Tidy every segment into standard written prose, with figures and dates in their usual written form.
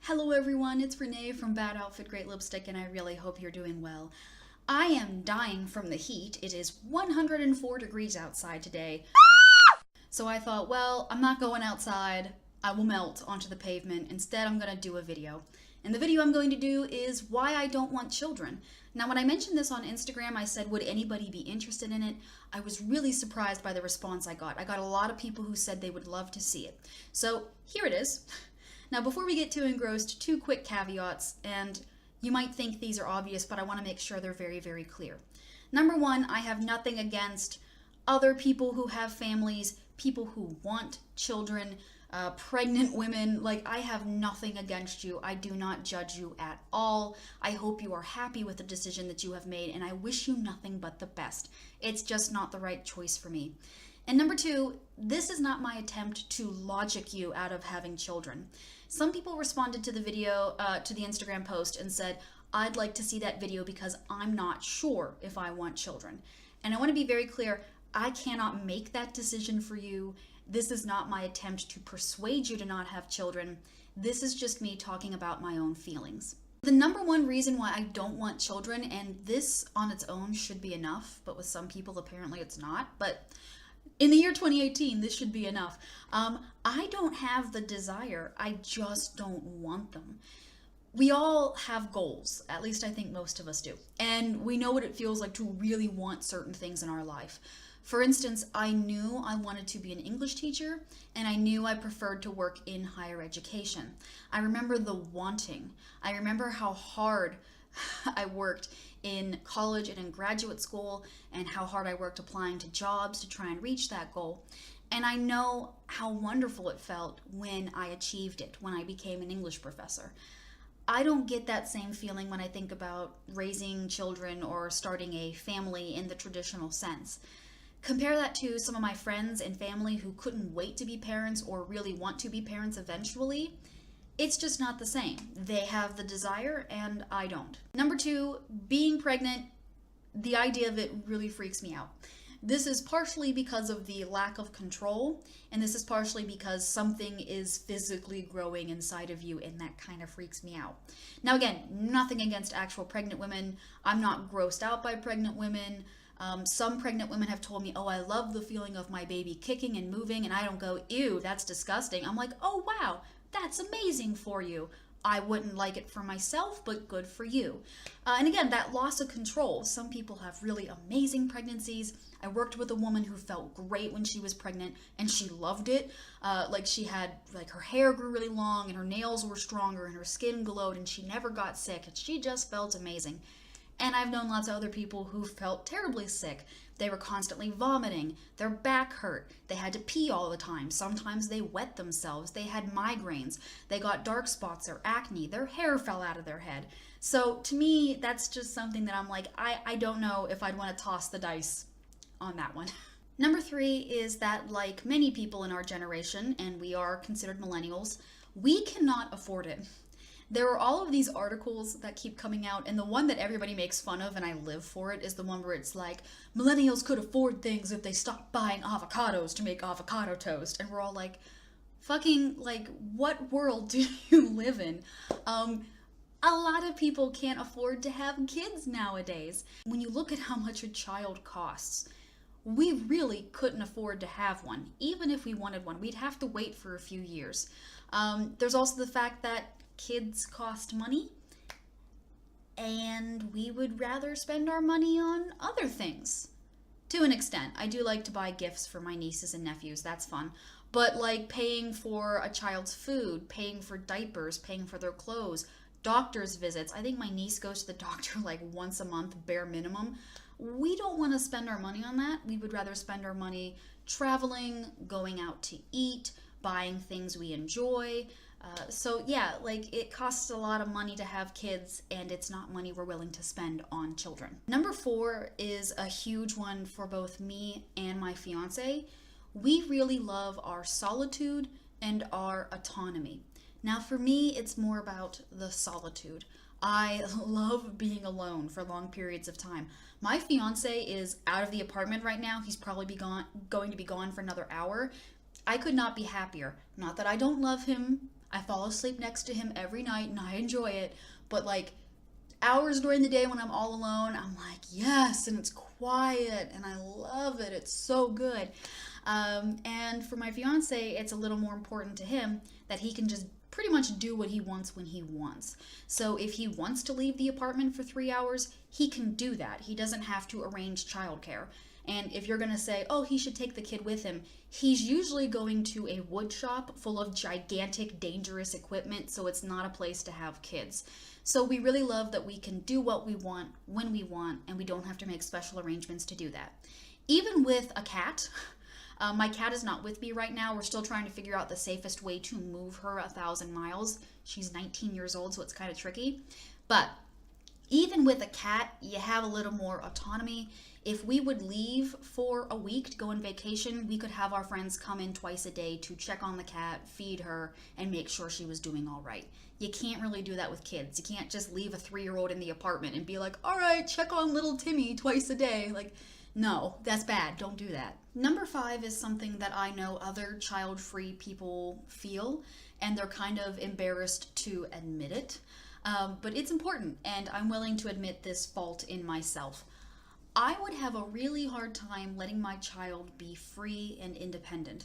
Hello everyone, it's Renee from Bad Outfit Great Lipstick and I really hope you're doing well. I am dying from the heat. It is 104 degrees outside today. So I thought, well, I'm not going outside. I will melt onto the pavement. Instead, I'm going to do a video. And the video I'm going to do is why I don't want children. Now, when I mentioned this on Instagram, I said, would anybody be interested in it? I was really surprised by the response I got. I got a lot of people who said they would love to see it. So here it is. Now, before we get too engrossed, two quick caveats, and you might think these are obvious, but I want to make sure they're very, very clear. Number one, I have nothing against other people who have families, people who want children, pregnant women. Like, I have nothing against you. I do not judge you at all. I hope you are happy with the decision that you have made, and I wish you nothing but the best. It's just not the right choice for me. And number two, this is not my attempt to logic you out of having children. Some people responded to the video, to the Instagram post and said, I'd like to see that video because I'm not sure if I want children. And I want to be very clear, I cannot make that decision for you. This is not my attempt to persuade you to not have children. This is just me talking about my own feelings. The number one reason why I don't want children, and this on its own should be enough, but with some people apparently it's not, but in the year 2018, this should be enough. I don't have the desire. I just don't want them. We all have goals. At least I think most of us do. And we know what it feels like to really want certain things in our life. For instance, I knew I wanted to be an English teacher, and I knew I preferred to work in higher education. I remember the wanting. I remember how hard I worked in college and in graduate school, and how hard I worked applying to jobs to try and reach that goal. And I know how wonderful it felt when I achieved it, when I became an English professor. I don't get that same feeling when I think about raising children or starting a family in the traditional sense. Compare that to some of my friends and family who couldn't wait to be parents or really want to be parents eventually. It's just not the same. They have the desire and I don't. Number two, being pregnant, the idea of it really freaks me out. This is partially because of the lack of control, and this is partially because something is physically growing inside of you, and that kind of freaks me out. Now again, nothing against actual pregnant women. I'm not grossed out by pregnant women. Some pregnant women have told me, oh, I love the feeling of my baby kicking and moving, and I don't go, ew, that's disgusting. I'm like, oh wow, that's amazing for you. I wouldn't like it for myself, but good for you. And again, that loss of control. Some people have really amazing pregnancies. I worked with a woman who felt great when she was pregnant and she loved it. Her hair grew really long and her nails were stronger and her skin glowed and she never got sick and she just felt amazing. And I've known lots of other people who felt terribly sick. They were constantly vomiting, their back hurt, they had to pee all the time, sometimes they wet themselves, they had migraines, they got dark spots or acne, their hair fell out of their head. So to me, that's just something that I'm like, I don't know if I'd want to toss the dice on that one. Number three is that, like many people in our generation, and we are considered millennials, we cannot afford it. There are all of these articles that keep coming out, and the one that everybody makes fun of, and I live for it, is the one where it's like, millennials could afford things if they stopped buying avocados to make avocado toast. And we're all like, fucking, like, what world do you live in? A lot of people can't afford to have kids nowadays. When you look at how much a child costs, we really couldn't afford to have one. Even if we wanted one, we'd have to wait for a few years. There's also the fact that kids cost money, and we would rather spend our money on other things. To an extent, I do like to buy gifts for my nieces and nephews, that's fun. But like paying for a child's food, paying for diapers, paying for their clothes, doctor's visits. I think my niece goes to the doctor like once a month, bare minimum. We don't want to spend our money on that. We would rather spend our money traveling, going out to eat, buying things we enjoy. So yeah, like, it costs a lot of money to have kids, and it's not money we're willing to spend on children. Number four is a huge one for both me and my fiance. We really love our solitude and our autonomy. Now for me, it's more about the solitude. I love being alone for long periods of time. My fiance is out of the apartment right now. He's probably going to be gone for another hour. I could not be happier. Not that I don't love him. I fall asleep next to him every night and I enjoy it. But like hours during the day when I'm all alone, I'm like, yes, and it's quiet and I love it. It's so good. And for my fiance, it's a little more important to him that he can just pretty much do what he wants when he wants. So if he wants to leave the apartment for 3 hours, he can do that. He doesn't have to arrange childcare. And if you're going to say, oh, he should take the kid with him, he's usually going to a wood shop full of gigantic, dangerous equipment, so it's not a place to have kids. So we really love that we can do what we want when we want, and we don't have to make special arrangements to do that. Even with a cat, my cat is not with me right now. We're still trying to figure out the safest way to move her 1,000 miles. She's 19 years old, so it's kind of tricky. But even with a cat, you have a little more autonomy. If we would leave for a week to go on vacation, we could have our friends come in twice a day to check on the cat, feed her, and make sure she was doing all right. You can't really do that with kids. You can't just leave a 3-year-old in the apartment and be like, all right, check on little Timmy twice a day. Like, no, that's bad. Don't do that. Number 5 is something that I know other child-free people feel, and they're kind of embarrassed to admit it. But it's important, and I'm willing to admit this fault in myself. I would have a really hard time letting my child be free and independent.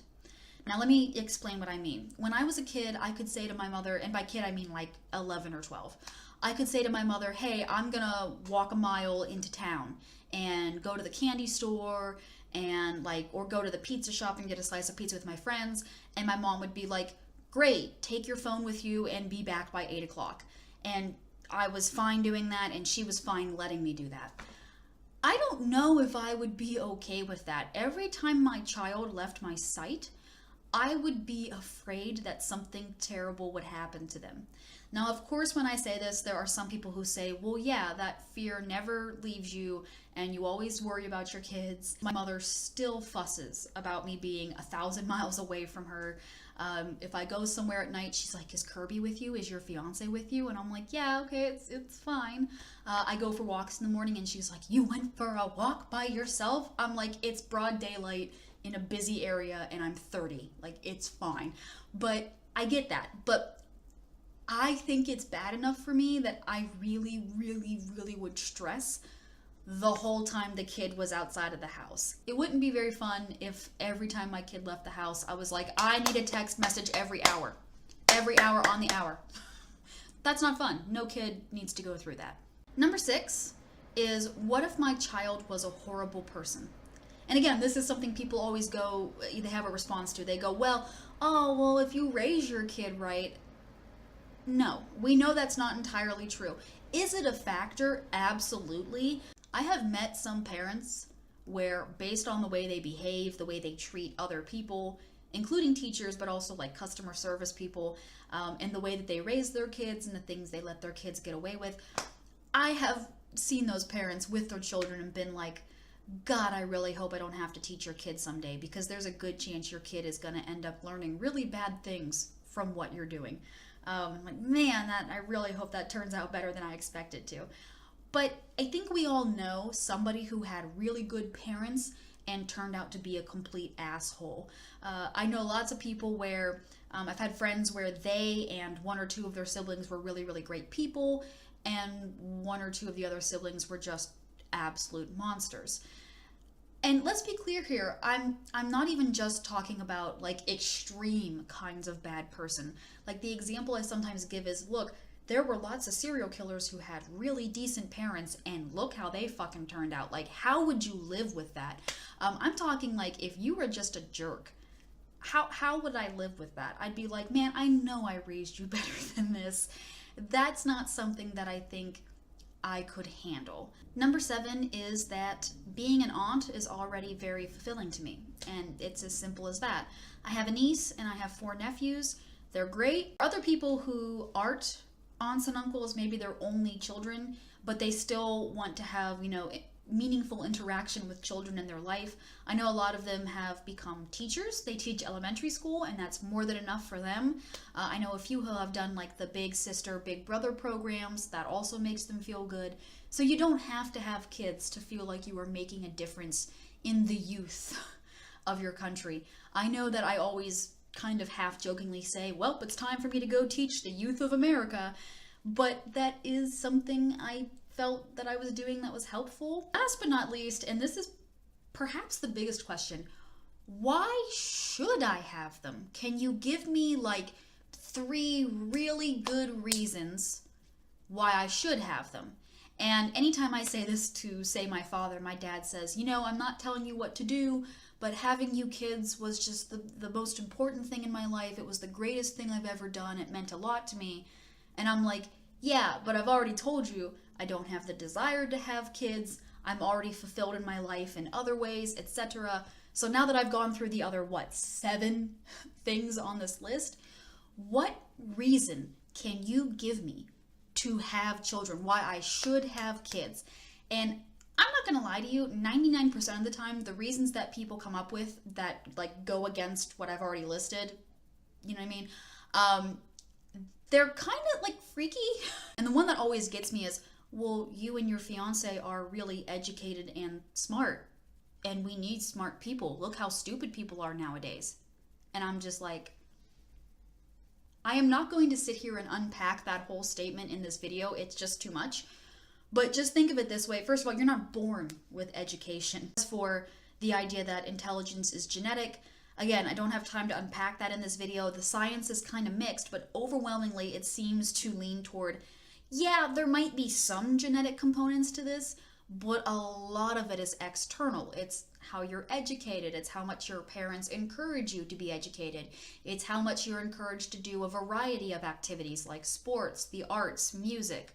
Now, let me explain what I mean. When I was a kid, I could say to my mother, and by kid I mean like 11 or 12, I could say to my mother, hey, I'm gonna walk a mile into town and go to the candy store and or go to the pizza shop and get a slice of pizza with my friends. And my mom would be like, great, take your phone with you and be back by 8 o'clock. And I was fine doing that, and she was fine letting me do that. I don't know if I would be okay with that. Every time my child left my sight, I would be afraid that something terrible would happen to them. Now, of course, when I say this, there are some people who say, well, yeah, that fear never leaves you and you always worry about your kids. My mother still fusses about me being 1,000 miles away from her. If I go somewhere at night, she's like, is Kirby with you? Is your fiance with you? And I'm like, yeah, okay, it's fine. I go for walks in the morning and she's like, you went for a walk by yourself? I'm like, it's broad daylight in a busy area and I'm 30. Like, it's fine. But I get that. But I think it's bad enough for me that I really, really, really would stress the whole time the kid was outside of the house. It wouldn't be very fun if every time my kid left the house, I was like, I need a text message every hour on the hour. That's not fun. No kid needs to go through that. Number 6 is, what if my child was a horrible person? And again, this is something people always they have a response to. They go, well, if you raise your kid right. No, we know that's not entirely true. Is it a factor? Absolutely. I have met some parents where, based on the way they behave, the way they treat other people, including teachers, but also like customer service people, and the way that they raise their kids and the things they let their kids get away with, I have seen those parents with their children and been like, God, I really hope I don't have to teach your kid someday, because there's a good chance your kid is going to end up learning really bad things from what you're doing. I'm like, man, I really hope that turns out better than I expected to. But I think we all know somebody who had really good parents and turned out to be a complete asshole. I know lots of people where I've had friends where they and one or two of their siblings were really, really great people, and one or two of the other siblings were just absolute monsters. And let's be clear here, I'm not even just talking about like extreme kinds of bad person. Like, the example I sometimes give is, look, there were lots of serial killers who had really decent parents, and look how they fucking turned out. Like, how would you live with that? I'm talking like, if you were just a jerk, how would I live with that? I'd be like, man, I know I raised you better than this. That's not something that I think I could handle. Number 7 is that being an aunt is already very fulfilling to me, and it's as simple as that. I have a niece and I have 4 nephews. They're great. Other people who aren't aunts and uncles, maybe they're only children, but they still want to have, meaningful interaction with children in their life. I know a lot of them have become teachers. They teach elementary school, and that's more than enough for them. I know a few who have done like the big sister, big brother programs. That also makes them feel good. So you don't have to have kids to feel like you are making a difference in the youth of your country. I know that I always kind of half-jokingly say, well, it's time for me to go teach the youth of America. But that is something I felt that I was doing that was helpful. Last but not least, and this is perhaps the biggest question, why should I have them? Can you give me like 3 really good reasons why I should have them? And anytime I say this to, say, my father, my dad says, I'm not telling you what to do, but having you kids was just the most important thing in my life. It was the greatest thing I've ever done. It meant a lot to me. And I'm like, yeah, but I've already told you I don't have the desire to have kids. I'm already fulfilled in my life in other ways, etc. So now that I've gone through the other, 7 things on this list, what reason can you give me to have children, why I should have kids? And I'm not gonna lie to you, 99% of the time, the reasons that people come up with that like go against what I've already listed, you know what I mean? They're kind of like freaky. And the one that always gets me is, well, you and your fiance are really educated and smart, and we need smart people. Look how stupid people are nowadays. And I'm just like, I am not going to sit here and unpack that whole statement in this video. It's just too much. But just think of it this way. First of all, you're not born with education. As for the idea that intelligence is genetic, again, I don't have time to unpack that in this video. The science is kind of mixed, but overwhelmingly it seems to lean toward, yeah, there might be some genetic components to this, but a lot of it is external. It's how you're educated. It's how much your parents encourage you to be educated. It's how much you're encouraged to do a variety of activities like sports, the arts, music.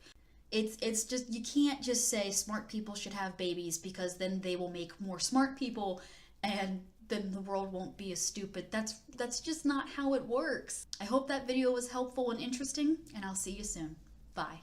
It's just, you can't just say smart people should have babies because then they will make more smart people and then the world won't be as stupid. That's just not how it works. I hope that video was helpful and interesting, and I'll see you soon. Bye.